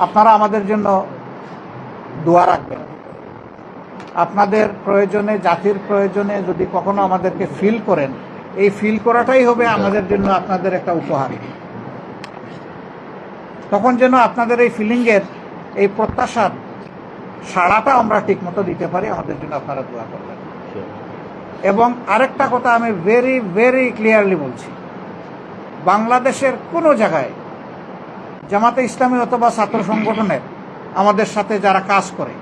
আপনারা আমাদের জন্য দোয়া রাখবেন। আপনাদের প্রয়োজনে, জাতির প্রয়োজনে যদি কখনো আমাদেরকে ফিল করেন, এই ফিল করাটাই হবে আমাদের জন্য আপনাদের একটা উপহার। তখন যেন আপনাদের এই ফিলিংয়ের, এই প্রত্যাশার সাড়াটা আমরা ঠিকমতো দিতে পারি, আমাদের জন্য আপনারা দোয়া করবেন। এবং আরেকটা কথা আমি ভেরি ভেরি ক্লিয়ারলি বলছি, বাংলাদেশের কোনো জায়গায় জামাতে ইসলামী অথবা ছাত্র সংগঠনের আমাদের সাথে যারা কাজ করে,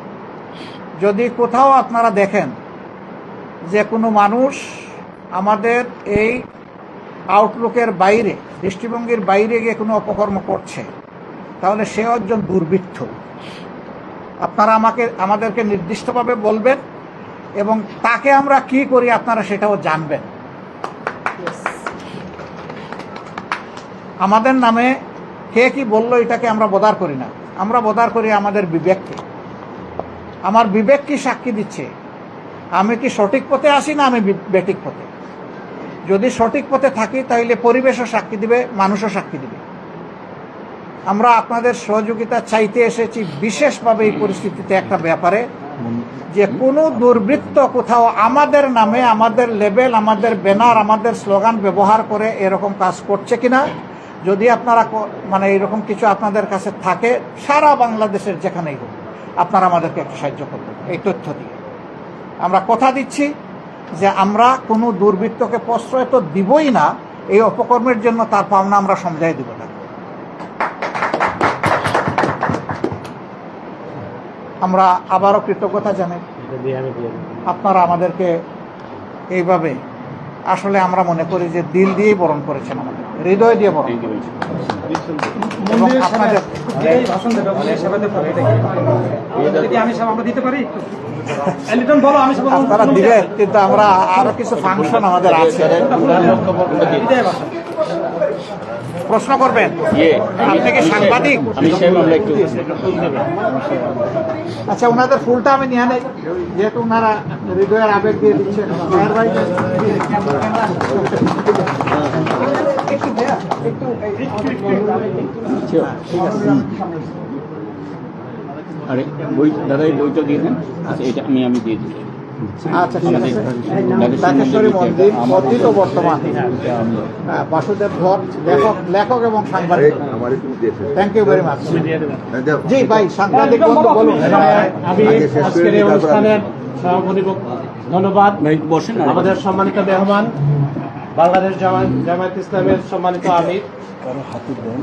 যদি কোথাও আপনারা দেখেন যে কোনো মানুষ আমাদের এই আউটলুকের বাইরে, দৃষ্টিভঙ্গির বাইরে গিয়ে কোনো অপকর্ম করছে, তাহলে সে একজন দুর্বৃত্ত। আপনারা আমাদেরকে নির্দিষ্টভাবে বলবেন এবং তাকে আমরা কি করি আপনারা সেটাও জানবেন। আমাদের নামে কে কি বললো এটাকে আমরা বদার করি না, আমরা বদার করি আমাদের বিবেককে। আমার বিবেক কি সাক্ষী দিচ্ছে, আমি কি সঠিক পথে আসি না আমি বেঠিক পথে। যদি সঠিক পথে থাকি তাহলে পরিবেশও সাক্ষী দিবে, মানুষও সাক্ষী দিবে। আমরা আপনাদের সহযোগিতা চাইতে এসেছি বিশেষভাবে এই পরিস্থিতিতে একটা ব্যাপারে, যে কোনো দুর্বৃত্ত কোথাও আমাদের নামে, আমাদের লেবেল, আমাদের ব্যানার, আমাদের স্লোগান ব্যবহার করে এরকম কাজ করছে কিনা। যদি আপনারা মানে এরকম কিছু আপনাদের কাছে থাকে, সারা বাংলাদেশের যেখানেই হোক, আপনারা আমাদেরকে একটু সাহায্য করবেন এই তথ্য দিয়ে। আমরা কথা দিচ্ছি যে আমরা কোনো দুর্বৃত্তকে প্রশ্রয় তো দিবই না, এই অপকর্মের জন্য তার পাওনা আমরা সমঝাই দিব না। আমরা আবারও কৃতজ্ঞতা জানাই, আপনারা আমাদেরকে এইভাবে, আসলে আমরা মনে করি যে দিল দিয়েই বরণ করেছেন, আমাদের হৃদয় দিয়ে বরণ করেছেন। আপনারা দিবেন, কিন্তু আমরা আরো কিছু ফাংশন আমাদের আছে। প্রশ্ন করবেন, আপনি কি সাংবাদিক? আচ্ছা, ওনাদের ফুলটা আমি নিয়ে নেই, যেহেতু ওনারা হৃদয়ের আবেগ দিয়ে দিচ্ছেন। আরে বই দাদা, এই বইটা দিয়ে দেন। আচ্ছা, এটা আমি দিয়ে দিই। আচ্ছা, ঠিক আছে। ঢাকেশ্বরী মন্দির বর্ধিত বর্তমান, বাসুদেব ধর, লেখক এবং সাংবাদিক। Thank you very much. জি ভাই, সাংবাদিক বন্ধু বলুন। আমি আজকের এই অনুষ্ঠানের সভাপতি, ধন্যবাদ। আমাদের সম্মানিত মেহমান, বাংলাদেশ জামায়াত ইসলামের সম্মানিত আমির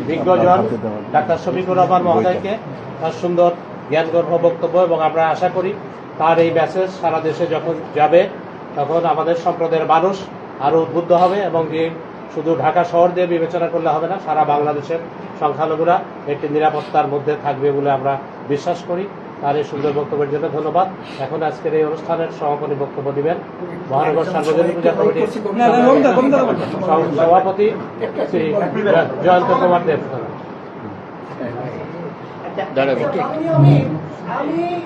বিজ্ঞজন ডাক্তার শফিকুর রহমান মহোদয়কে তার সুন্দর জ্ঞানগর্ভ বক্তব্য, এবং আমরা আশা করি তার এই মেসেজ সারা দেশে যখন যাবে তখন আমাদের সম্প্রদায়ের মানুষ আরও উদ্বুদ্ধ হবে, এবং যে শুধু ঢাকা শহর দিয়ে বিবেচনা করলে হবে না, সারা বাংলাদেশের সংখ্যালঘুরা একটি নিরাপত্তার মধ্যে থাকবে বলে আমরা বিশ্বাস করি। তার এই সুন্দর বক্তব্যের জন্য ধন্যবাদ। এখন আজকের এই অনুষ্ঠানের সমাপনী বক্তব্য দিবেন মহানগর সার্বজনীন পূজা কমিটির সভাপতি শ্রী জয়ন্ত কুমার দেব।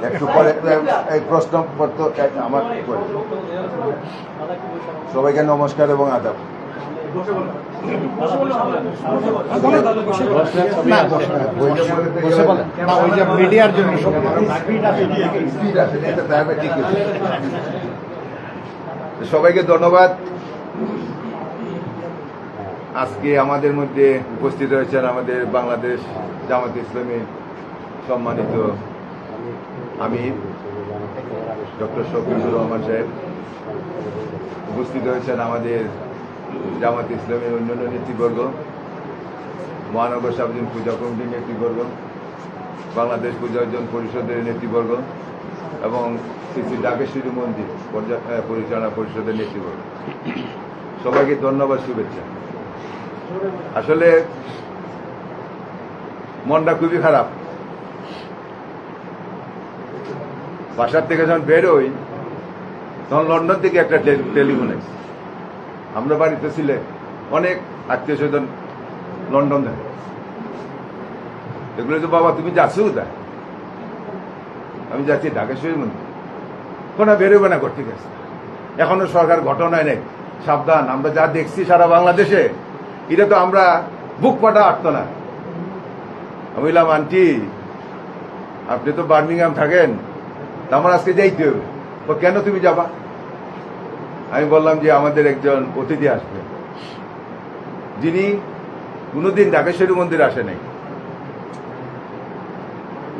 একটু পরে এই প্রশ্নপত্র আমার সবাইকে নমস্কার এবং আদাব। মিডিয়ার জন্য সবাইকে ধন্যবাদ। আজকে আমাদের মধ্যে উপস্থিত রয়েছেন আমাদের বাংলাদেশ জামাত ইসলামী সম্মানিত আমির ডক্টর শফিকুর রহমান সাহেব, উপস্থিত হয়েছেন আমাদের জামাত ইসলামের অন্যান্য নেতৃবর্গ, মহানগর সার্বজনীন পূজা কমিটির নেতৃবর্গ, বাংলাদেশ পূজা অর্জন পরিষদের নেতৃবর্গ এবং শ্রী শ্রী ঢাকেশ্বরী মন্দির পরিচালনা পরিষদের নেতৃবর্গ, সবাইকে ধন্যবাদ, শুভেচ্ছা। আসলে মনটা খুবই খারাপ। বাসার থেকে যখন বেরোই তখন লন্ডন থেকে একটা টেলিফোন এসেছে। আমরা বাড়িতে ছিলে অনেক আত্মীয় স্বজন লন্ডন থেকে। এগুলো তো, বাবা তুমি যাচ্ছ কোথায়? আমি যাচ্ছি ঢাকেশ্বরী মন্দির। কোনো বেরোবে না করতে গেছে, এখনো সরকার গঠন হয় নাই, সাবধান। আমরা যা দেখছি সারা বাংলাদেশে, এটা তো আমরা বুক ফাটা আটত না। আমি বললাম আন্টি আপনি তো বার্মিংহাম থাকেন, তা আমার আজকে যাইতে হবে। ও কেন তুমি যাবা? আমি বললাম যে আমাদের একজন অতিথি আসবে, যিনি কোনোদিন ঢাকেশ্বরী মন্দিরে আসে নাই,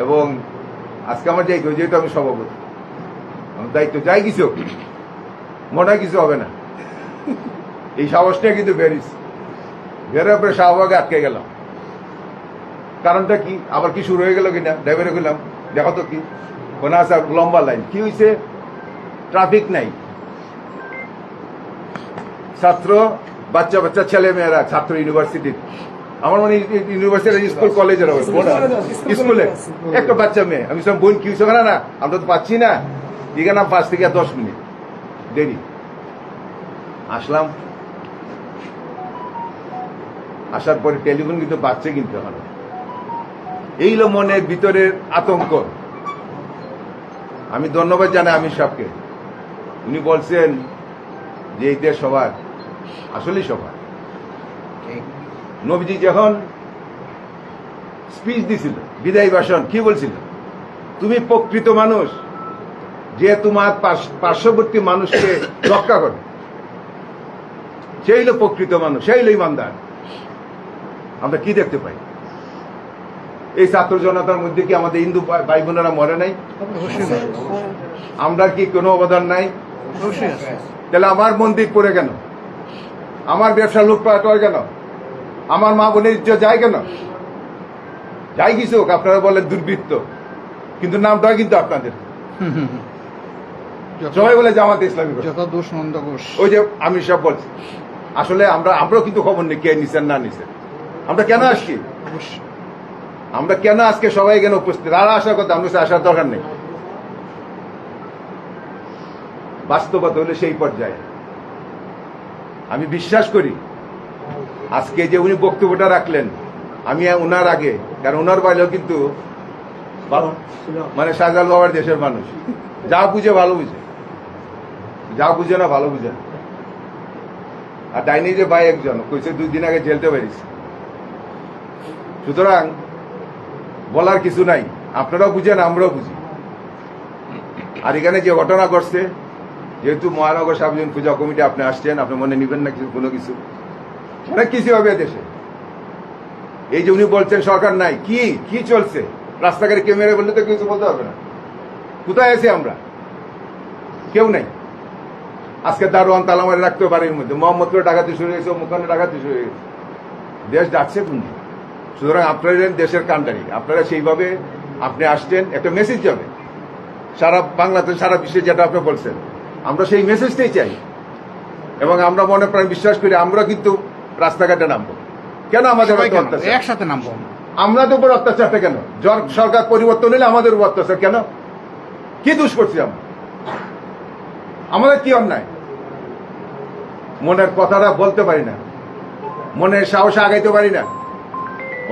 এবং আজকে আমার যাইতে হবে, যেহেতু আমি সভাপতি, আমার দায়িত্ব, যাই কিছু হোক, মনে হয় কিছু হবে না। এই সাহসটা কিন্তু বেরিয়েছে, বেরোর পরে শাহবাগে আটকে গেলাম। কারণটা কি, আবার কি শুরু হয়ে গেল কিনা, ড্রাইভারে গেলাম, দেখো তো কি, কোনো আসার লম্বা লাইন, কি হয়েছে, ট্রাফিক নাই, ছাত্র, বাচ্চা বাচ্চা ছেলে মেয়েরা, ছাত্র ইউনিভার্সিটির, আমার মানে ইউনিভার্সিটি স্কুল কলেজের স্কুলে একটা বাচ্চা মেয়ে, আমি সব বোন কি হয়েছে না, আমরা তো পাচ্ছি না, এখানে 5 থেকে 10 মিনিট দেরি। আসলাম, আসার পরে টেলিফোন কিন্তু বাচ্চা কিনতে হবে, এই হলো মনের ভিতরের আতঙ্ক। আমি ধন্যবাদ জানাই আমির সাহেবকে, উনি বলছেন যে এই দেশ সবার, আসলেই সবার। নবীজি যখন স্পিচ দিছিল, বিদায়ী ভাষণ, কি বলছিল, তুমি প্রকৃত মানুষ যে তোমার পার্শ্ববর্তী মানুষকে রক্ষা করে, সেই হলো প্রকৃত মানুষ, সেই হলো ইমানদার। আমরা কি দেখতে পাই, এই ছাত্র জনতার মধ্যে কি আমাদের হিন্দু ভাই বোনেরা মরে নাই? আমরা কি কোনো অবদান নাই? তাহলে আমার মন্দির পড়ে কেন, আমার ব্যবসা লুটপাট হয় কেন, আমার মা বোনের ইজ্জত যায় কেন? যাই কিছু হোক, আপনারা বলেন দুর্বৃত্ত, কিন্তু নামটা কিন্তু আপনাদের, সবাই বলে জামাতে ইসলামী, যত দোষ মন্দ ঘোষ। ওই যে আমির সাহেব বলছে, আসলে আমরাও কিন্তু খবর নেই কে নিছেন না নিছেন, আমরা কেন আসছি, আমরা কেন আজকে সবাই এখানে উপস্থিত, আর আসার কথা, আমরা আসার দরকার নেই। বাস্তবতা হলে সেই পর্যায়ে আমি বিশ্বাস করি, আজকে যে উনি বক্তব্যটা রাখলেন, আমি ওনার আগে, কারণ ওনার বাইরেও কিন্তু মানে শাহজালাল বাবার দেশের মানুষ, যা বুঝে ভালো বুঝে, যা বুঝে না ভালো বুঝে না। আর ডাইনি যে ভাই একজন কইছে 2 দিন আগে জেলতে বেরিয়েছে, সুতরাং বলার কিছু নাই, আপনারাও বুঝেন আমরাও বুঝি। আর এখানে যে ঘটনা ঘটছে, যেহেতু মহানগর সার্বজনীন পূজা কমিটি আপনি আসছেন, আপনি মনে নিবেন না কিছু, কোনো কিছু, অনেক কিছু হবে দেশে। এই যে উনি বলছেন সরকার নাই, কি কি চলছে, রাস্তাঘাটে কেউ মেরে বললে তো কিছু বলতে হবে না, কোথায় আছি আমরা, কেউ নাই। আজকে দারোয়ান তালা মারে রাখতে পারে, এর মধ্যে মোহাম্মদপুরে ডাকাতি শুরু হয়েছে, মুখানে ডাকাতি শুরু হয়েছে, দেশ যাচ্ছে কোন দিকে। সুতরাং আপনারা দেশের কান্ডারি, আপনারা সেইভাবে আপনি আসছেন, একটা মেসেজ যাবে সারা বাংলাদেশ, সারা বিশ্বে, যেটা আপনি বলছেন, আমরা সেই মেসেজটাই চাই। এবং আমরা মনে প্রাণ বিশ্বাস করি, আমরা কিন্তু রাস্তাঘাটে নামবো কেন, আমাদের একসাথে নামবো, আমাদের উপর অত্যাচারটা কেন, সরকার পরিবর্তন হলে আমাদের উপর অত্যাচার কেন, কি দোষ করছি আমরা, আমাদের কি অন্যায়? মনের কথাটা বলতে পারি না, মনের সাহস আগাইতে পারি না,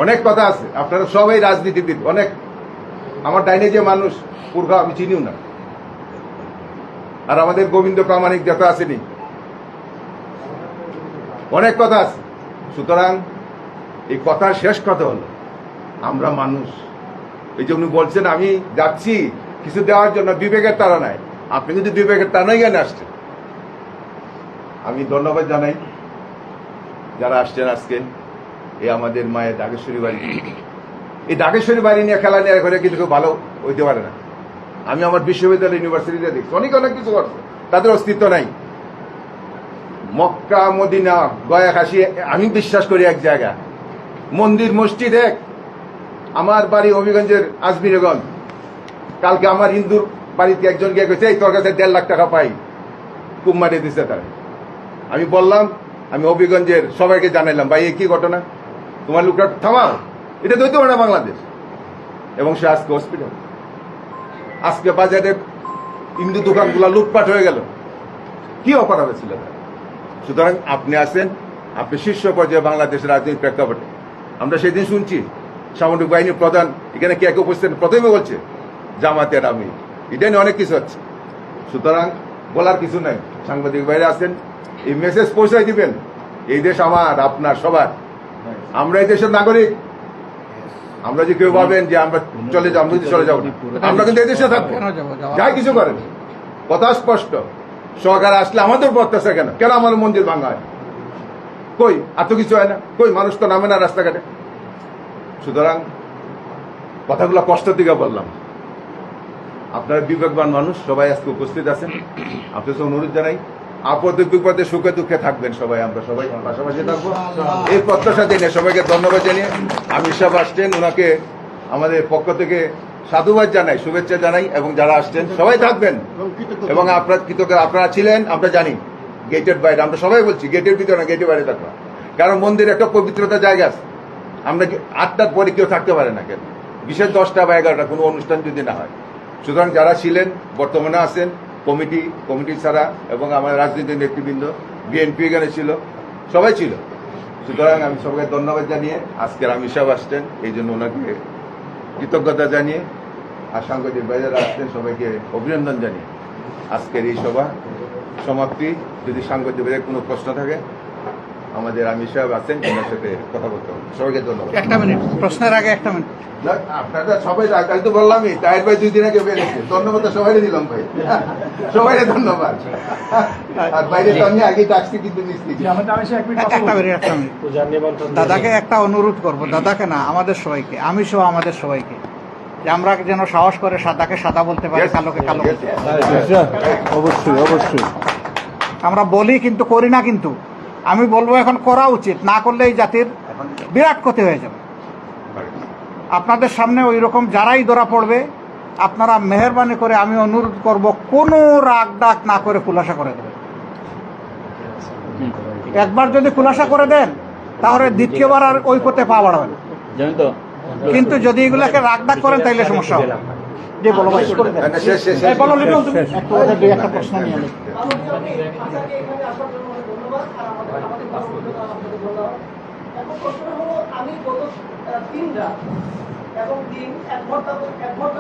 অনেক কথা আছে। আপনারা সবাই রাজনীতিবিদ, অনেক, আমার ডাইনে যে মানুষ পুরখা আমি চিনিও না, আর আমাদের গোবিন্দ প্রামাণিক যত আসেনি, অনেক কথা আছে। সুতরাং এই কথার শেষ কথা হলো, আমরা মানুষ। এই যে উনি বলছেন আমি যাচ্ছি কিছু দেওয়ার জন্য, বিবেকের তারা নাই, আপনি কিন্তু বিবেকের টানাই জ্ঞানে আসছেন। আমি ধন্যবাদ জানাই যারা আসছেন আজকে, এই আমাদের মায়ের ঢাকেশ্বরী বাড়ি, এই ঢাকেশ্বরী বাড়ি নিয়ে খেলা নিয়ে করে কিন্তু কেউ ভালো হইতে পারে না। আমি আমার বিশ্ববিদ্যালয় ইউনিভার্সিটিতে দেখছি অনেক অনেক কিছু করছে, তাদের অস্তিত্ব নাই। মক্কা মদিনা গয়া কাশি, আমি বিশ্বাস করি এক জায়গা, মন্দির মসজিদ এক। আমার বাড়ি হবিগঞ্জের আজমিরগঞ্জ, কালকে আমার হিন্দুর বাড়িতে একজন গিয়ে গেছে, এই তোর কাছে 1.5 লাখ টাকা পাই, কুম মারিয়ে দিচ্ছে তারা। আমি বললাম, আমি হবিগঞ্জের সবাইকে জানাইলাম, ভাই এই কি ঘটনা, তোমার লোকটা থামাও, এটা দইতে পারে না বাংলাদেশ। এবং সে আজকে হসপিটাল, আজকে বাজারের হিন্দু দোকানগুলো লুটপাট হয়ে গেল, কি অপরাধ ছিল। সুতরাং আপনি আছেন, আপনি শীর্ষ পর্যায়ে বাংলাদেশের রাজনৈতিক প্রেক্ষাপটে। আমরা সেদিন শুনছি সামরিক বাহিনীর প্রধান এখানে কে কে উপস্থিত, প্রথমে বলছে জামাতের আমি, এটা নিয়ে অনেক কিছু হচ্ছে। সুতরাং বলার কিছু নাই, সাংবাদিক বাইরে আছেন, এই মেসেজ পৌঁছাই দিবেন, এই দেশ আমার, আপনার, সবার। আমরা এই দেশের নাগরিক, আমরা যে কেউ ভাবেন যে আমরা চলে যাবো, আমরা যদি চলে যাবো না। আমরা কিন্তু এদেশে থাকবো, কেন যাবো? যাই কিছু করেন। কথা স্পষ্ট, সরকার আসলে আমাদের পড়তেছে কেন? কেন আমাদের মন্দির ভাঙা হয়? কই এত কিছু হয় না? কই মানুষ তো নামে না রাস্তাঘাটে? সুতরাং কথাগুলো কষ্ট থেকে বললাম। আপনারা বিবেকবান মানুষ, সবাই আজকে উপস্থিত আছেন। আপনাদের অনুরোধ জানাই, আপদে বিপদে সুখে দুঃখে থাকবেন সবাই, আমরা সবাই পাশাপাশি থাকবো এই প্রত্যাশা জানিয়ে সবাইকে ধন্যবাদ জানিয়ে আমির সাহেব আসছেন, ওনাকে আমাদের পক্ষ থেকে সাধুবাদ জানাই, শুভেচ্ছা জানাই, এবং যারা আসছেন সবাই থাকবেন এবং আপনার কৃতজ্ঞ আপনারা ছিলেন আমরা জানি। গেটের বাইরে আমরা সবাই বলছি, গেটের ভিতরে না, গেটের বাইরে থাকবা, কারণ মন্দির একটা পবিত্রতা জায়গা আছে। আমরা 8টার পরে কেউ থাকতে পারে না, কেন বিশেষ 10টা বা 11টা কোনো অনুষ্ঠান যদি না হয়। সুতরাং যারা ছিলেন, বর্তমানে আছেন, কমিটি ছাড়া এবং আমার রাজনীতির নেতৃবৃন্দ, বিএনপি এখানে ছিল, সবাই ছিল। সুতরাং আমি সবাইকে ধন্যবাদ জানিয়ে আজকের আমির সাহেব আসছেন, এই জন্য ওনাকে কৃতজ্ঞতা জানিয়ে, আর সাংবাদিক ভাইয়েরা আসছেন, সবাইকে অভিনন্দন জানিয়ে আজকের এই সভা সমাপ্তি। যদি সাংবাদিক ভাইয়ের কোনো প্রশ্ন থাকে, আমাদের আমির সাহেব আছেন, ওনার সাথে কথা বলতে হবে। সবাইকে ধন্যবাদ। একটা মিনিট, প্রশ্নের আগে একটা মিনিট। না, আপনারা সবাই, আমি তো বললামই, তাহের ভাই 2 দিন আগে বেরিয়েছে, ধন্যবাদ তো সবাই দিলাম ভাই, সবাই ধন্যবাদ। আর বাইরে তো আমি আগে ডাকছি, কিন্তু মিস্ত্রি একটা মিনিট। দাদাকে একটা অনুরোধ করব, দাদাকে না, আমাদের সবাইকে, আমি সহ আমাদের সবাইকে, যে আমরা যেন সাহস করে সাদাকে সাদা বলতে পারি, কালোকে কালো বলতে পারি। অবশ্যই অবশ্যই। আমরা বলি কিন্তু করি না, কিন্তু আমি বলবো এখন করা উচিত, না করলে এই জাতির বিরাট ক্ষতি হয়ে যাবে। আপনাদের সামনে ওই রকম যারাই ধরা পড়বে, আপনারা মেহেরবানি করে আমি অনুরোধ করব, কোনো রাগ ডাক না করে খুলাসা করে দেবেন। একবার যদি খুলাসা করে দেন, তাহলে দ্বিতীয়বার আর ওই পথে পা বাড়াবেন। জানেন তো, কিন্তু যদি এগুলাকে রাগ ডাক করেন, তাইলে সমস্যা হবে। যে বলো ভাই, করে দেন। শেষ শেষ এই বলো লিটন, তুমি একটু ওদের দুই একটা প্রশ্ন নিয়ে নিই। আমি গত 3 রাত এবং দিন 1 ঘন্টা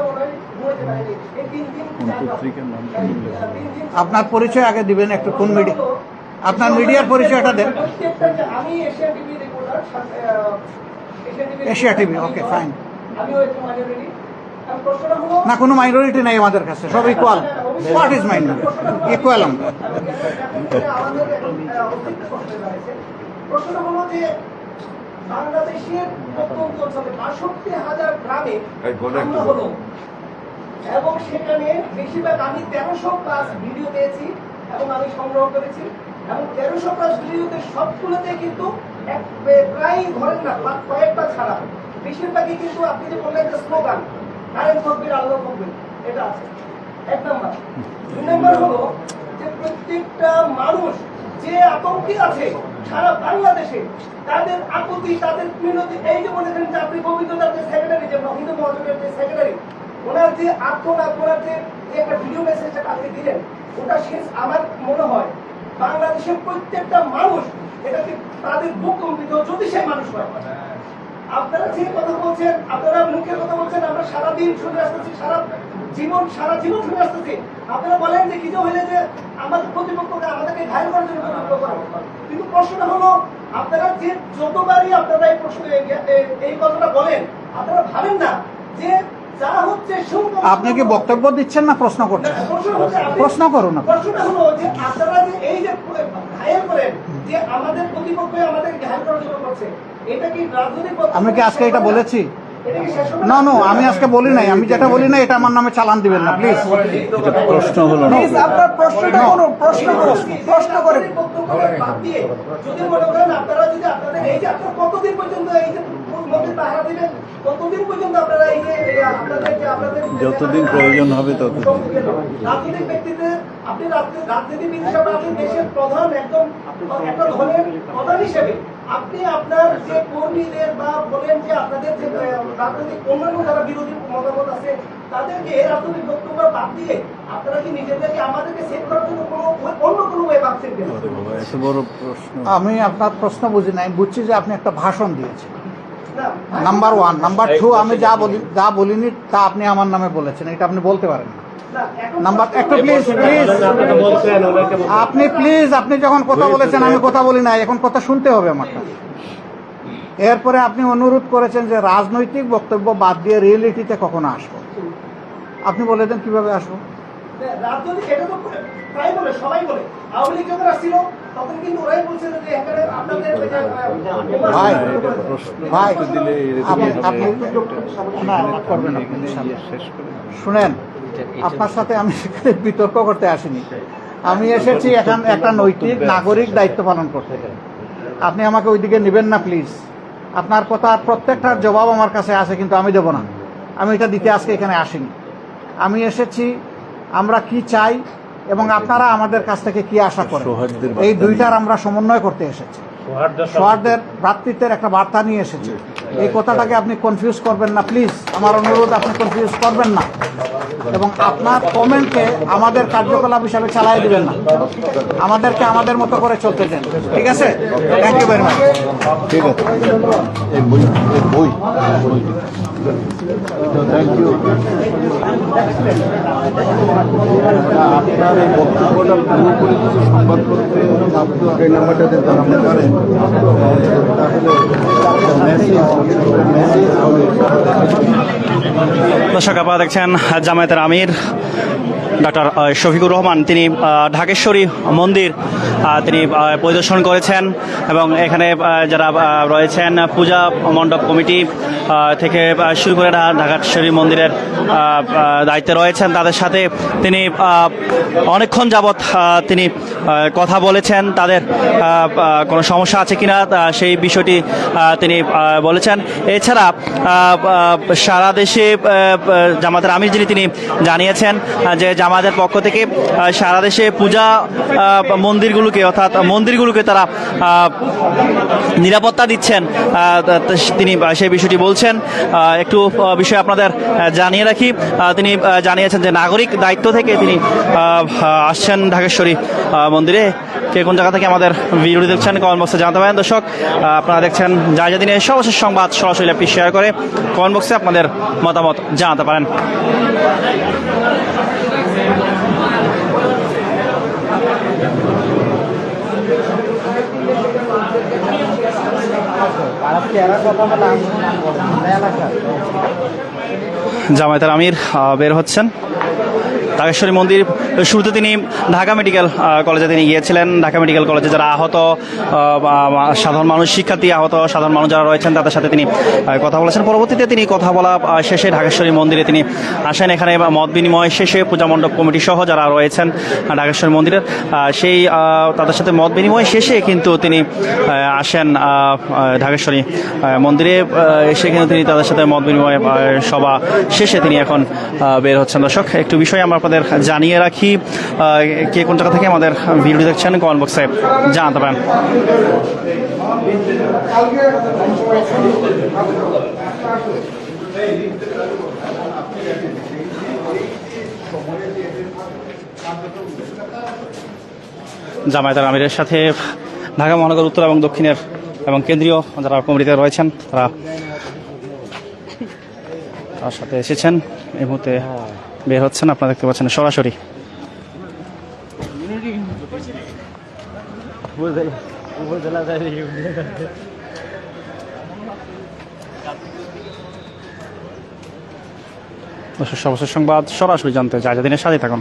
মনে হয় ঘুমাইতে পারিনি। এই 3 দিন আপনার পরিচয় আগে দিবেন একটু, কোন মিডিয়া, আপনার মিডিয়ার পরিচয়টা দেন। আমি Asia TV reporter, Asia TV, okay fine. আমি ওই মাইনরিটি। আর প্রশ্নটা হলো, না, কোনো মাইনরিটি নেই আমাদের কাছে, সব equal. What is minority? Equal আমরা। আমাদের অস্তিত্ব প্রশ্ন রয়েছে। প্রশ্নটা হলো যে বাংলাদেশের প্রত্যন্ত অঞ্চলে ৬২,০০০ গ্রামে হামলা হলো এবং সেখানে বেশিরভাগ আমি ১৩০০+ ভিডিও পেয়েছি এবং আমি সংগ্রহ করেছি, এবং ১৩০০+ ভিডিওতে সবগুলোতে কিন্তু প্রায় ধরেন না কয়েকটা ছাড়া বেশিরভাগই কিন্তু আপনি যে বললেন যে স্লোগান, কারেন্ট তকবীর আল্লাহু আকবার, এটা আছে 1 নাম্বার। 2 নাম্বার হলো যে প্রত্যেকটা মানুষ যে আতঙ্কিত আছে সারা বাংলাদেশে, তাদের আকুতি, তাদের মিনতি, এই যে বলেছেন যে আপনি গোবিন্দদার যে সেক্রেটারি, যে হিন্দু মহাজনের যে সেক্রেটারি, ওনার যে আত্মনাদ, ওনার যে একটা ভিডিও মেসেজটা আপনি দিলেন, ওটা শেষ আমার মনে হয় বাংলাদেশের প্রত্যেকটা মানুষ এটাকে তাদের বুক কম্পিত, যদি সে মানুষ হয়। আপনারা যে কথা বলছেন, আপনারা মুখের কথা বলছেন, আমরা সারাদিন শুনে আসতেছি, সারা জীবন শুনে আসতেছি। আপনারা বলেন যে কিছু হইলে যে আমাদের প্রতিপক্ষকে আমাদেরকে ঘায়ল করার জন্য প্রতিপক্ষ করেন, কিন্তু প্রশ্নটা হলো আপনারা যে যতবারই আপনারা এই প্রশ্ন এই কথাটা বলেন, আপনারা ভাবেন না যে যা হচ্ছে আপনি কি বক্তব্য দিচ্ছেন না প্রশ্ন করছেন? প্রশ্ন করুন না। প্রশ্নটা হলো যে আপনারা যে এই যে ঘায়ল করেন, যে আমাদের প্রতিপক্ষ আমাদেরকে ঘায়ল করার জন্য করছে, এটা কি রাজনৈতিক? আমি কি আজকে এটা বলেছি? না, আমি আজকে বলি নাই। আমি যেটা বলি না, এটা আমার নামে চালান দিবেন না প্লিজ। প্রশ্ন হলো না। আপনার প্রশ্নটা করুন, প্রশ্ন করেন। যদি মনে করেন আপনারা যদি আপনাদের এই যে আপনারা কতদিন পর্যন্ত এই যে মন্দির পাহারা দিবেন, কতদিন পর্যন্ত আপনারা এই যে আপনাদের যতদিন প্রয়োজন হবে ততদিন। রাজনৈতিক ব্যক্তিদের আপনি রাজনীতিবিদ হিসাবে, আপনি দেশের প্রধান, একদম একটা দলের প্রধান হিসেবে আপনি আপনার যে কর্মীদের বা বলেন যে আপনাদের যে রাজনৈতিক অন্যান্য যারা বিরোধী মতামত আছে, তাদেরকে রাজনৈতিক বক্তব্য বাদ দিয়ে আপনারা কি নিজেদেরকে আমাদেরকে সেভ করার জন্য অন্য কোনো ওয়ে ভাবছেন? এত বড় প্রশ্ন। আমি আপনার প্রশ্ন বুঝি নাই। বুঝছি যে আপনি একটা ভাষণ দিয়েছেন, না, নাম্বার 1। নাম্বার 2, আমি যা বলিনি তা আপনি আমার নামে বলেছেন, এটা আপনি বলতে পারেন না। নাম্বার একটা, প্লিজ আপনি যখন কথা বলেছেন, আমি কথা বলি না, এখন কথা শুনতে হবে আমারটা। এরপরে আপনি অনুরোধ করেছেন যে রাজনৈতিক বক্তব্য বাদ দিয়ে রিয়েলিটিতে কখনো আসবো। আপনি বলে দেন কিভাবে আসবো। রাজনৈতিক এটা তো প্রায় বলে, সবাই বলে। আওয়ামী লীগ যখন আসছিল তখন কিন্তু ওরাই বলছিল যে এখানে আপনাদের ভাই ভাই দিলে আপনি না করবেন না। শেষ করে শুনেন, আপনার সাথে আমি সেখানে বিতর্ক করতে আসিনি। আমি এসেছি এখন একটা নৈতিক নাগরিক দায়িত্ব পালন করতে। আপনি আমাকে ওইদিকে নেবেন না প্লিজ। আপনার কথা প্রত্যেকটার জবাব আমার কাছে আছে, কিন্তু আমি দেব না। আমি এটা দিতে আজকে এখানে আসিনি। আমি এসেছি আমরা কি চাই এবং আপনারা আমাদের কাছ থেকে কি আশা করেন, সৌহার্দ্যের এই বার্তা দুইটার আমরা সমন্বয় করতে এসেছি। সৌহার্দ্যের ভ্রাতৃত্বের একটা বার্তা নিয়ে এসেছি। এই কথাটাকে আপনি কনফিউজ করবেন না প্লিজ, আমার অনুরোধ, আপনি কনফিউজ করবেন না এবং আপনার কমেন্টকে আমাদের কার্যকলাপ হিসাবে চালাই দিবেন না। আমাদেরকে আমাদের মতো করে চলতে দেন, ঠিক আছে? Thank you very much. ঠিক আছে, এই বই থ্যাংক ইউ। আপনার এই বক্তব্যটা পুরোপুরি কিছু সংবাদপত্রে এই নাম্বারটা দিতে পারেন, তাহলে মেসেজ হবে। দর্শক, আপনারা দেখছেন জামায়াতের আমির ডক্টর শফিকুর রহমান, তিনি ঢাকেশ্বরী মন্দির তিনি পরিদর্শন করেছেন এবং এখানে যারা রয়েছেন পূজা মণ্ডপ কমিটি থেকে শুরু করে ঢাকেশ্বরী মন্দিরের দায়িত্বে রয়েছেন, তাদের সাথে তিনি অনেকক্ষণ যাবৎ তিনি কথা বলেছেন। তাদের কোনো সমস্যা আছে কিনা সেই বিষয়টি তিনি বলেছেন। এছাড়া সারা দেশে জামাতের আমির যিনি, তিনি জানিয়েছেন যে জামাতের পক্ষ থেকে সারা দেশে পূজা মন্দিরগুলোকে, অর্থাৎ মন্দিরগুলোকে তারা নিরাপত্তা দিচ্ছেন। তিনি সেই বিষয়টি বলছেন। একটু বিষয় আপনাদের জানিয়ে রাখি, তিনি জানিয়েছেন যে নাগরিক দায়িত্ব থেকে তিনি আসছেন ঢাকেশ্বরী মন্দিরে। কে কোন জায়গা থেকে আমাদের ভিডিওটি দেখছেন কমেন্ট বক্সে জানাতে পারেন। দর্শক, আপনারা দেখছেন যা দিনের সর্বশেষ সংবাদ সরাসরি লাইভটি শেয়ার করে কমেন্ট বক্সে আপনাদের মতামত জানাতে পারেন। জামায়াতের আমির বের হচ্ছেন। ঢাকেশ্বরী মন্দির শুরুতে তিনি ঢাকা মেডিকেল কলেজে তিনি গিয়েছিলেন। ঢাকা মেডিকেল কলেজে যারা আহত সাধারণ মানুষ, শিক্ষার্থী আহত সাধারণ মানুষ যারা রয়েছেন তাদের সাথে তিনি কথা বলেছেন। পরবর্তীতে তিনি কথা বলা শেষে ঢাকেশ্বরী মন্দিরে তিনি আসেন। এখানে মত বিনিময় শেষে পূজা মণ্ডপ কমিটি সহ যারা রয়েছেন ঢাকেশ্বরী মন্দিরের, সেই তাদের সাথে মত বিনিময় শেষে কিন্তু তিনি আসেন ঢাকেশ্বরী মন্দিরে। এসে কিন্তু তিনি তাদের সাথে মত বিনিময় সভা শেষে তিনি এখন বের হচ্ছেন। দর্শক, একটু বিষয় আমরা আপনাদের জানিয়ে রাখি, কে কোন জায়গা থেকে আমাদের ভিডিও দেখছেন কমেন্ট বক্সে জানাতে পারেন। জামায়াতের আমিরের সাথে ঢাকা মহানগর উত্তর এবং দক্ষিণের এবং কেন্দ্রীয় যারা কমিটিতে রয়েছেন তারা তার সাথে এসেছেন। এই মুহূর্তে বের হচ্ছেন, আপনারা দেখতে পাচ্ছেন সরাসরি। সর্বশেষ সংবাদ সরাসরি জানতে যা দিনের সাথে থাকুন।